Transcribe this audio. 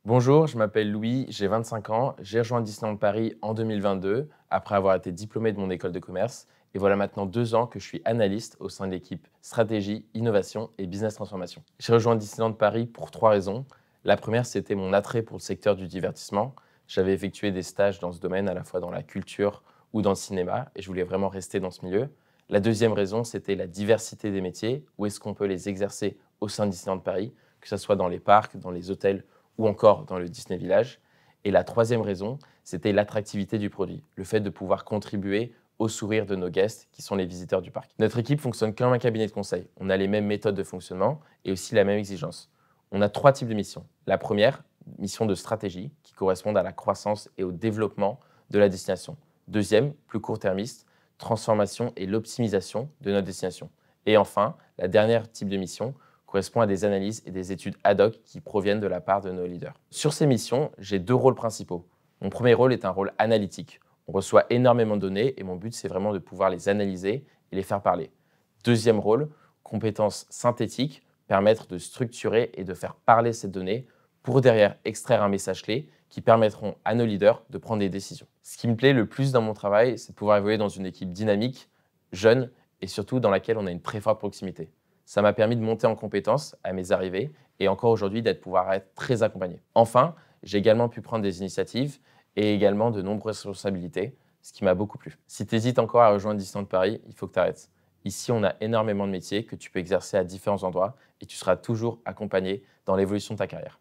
Bonjour, je m'appelle Louis, j'ai 25 ans, j'ai rejoint Disneyland Paris en 2022 après avoir été diplômé de mon école de commerce et voilà maintenant 2 ans que je suis analyste au sein de l'équipe stratégie, innovation et business transformation. J'ai rejoint Disneyland Paris pour 3 raisons. La première, c'était mon attrait pour le secteur du divertissement. J'avais effectué des stages dans ce domaine à la fois dans la culture ou dans le cinéma et je voulais vraiment rester dans ce milieu. La deuxième raison, c'était la diversité des métiers, où est-ce qu'on peut les exercer au sein de Disneyland Paris, que ce soit dans les parcs, dans les hôtels ou encore dans le Disney Village. Et la troisième raison, c'était l'attractivité du produit, le fait de pouvoir contribuer au sourire de nos guests qui sont les visiteurs du parc. Notre équipe fonctionne comme un cabinet de conseil. On a les mêmes méthodes de fonctionnement et aussi la même exigence. On a 3 types de missions. La première, mission de stratégie qui correspond à la croissance et au développement de la destination. Deuxième, plus court-termiste, transformation et l'optimisation de notre destination. Et enfin, la dernière type de mission correspond à des analyses et des études ad hoc qui proviennent de la part de nos leaders. Sur ces missions, j'ai 2 rôles principaux. Mon premier rôle est un rôle analytique. On reçoit énormément de données et mon but, c'est vraiment de pouvoir les analyser et les faire parler. Deuxième rôle, compétences synthétiques, permettre de structurer et de faire parler ces données pour derrière extraire un message clé qui permettront à nos leaders de prendre des décisions. Ce qui me plaît le plus dans mon travail, c'est de pouvoir évoluer dans une équipe dynamique, jeune et surtout dans laquelle on a une très forte proximité. Ça m'a permis de monter en compétences à mes arrivées et encore aujourd'hui pouvoir être très accompagné. Enfin, j'ai également pu prendre des initiatives et également de nombreuses responsabilités, ce qui m'a beaucoup plu. Si tu hésites encore à rejoindre Disneyland Paris, il faut que tu arrêtes. Ici, on a énormément de métiers que tu peux exercer à différents endroits et tu seras toujours accompagné dans l'évolution de ta carrière.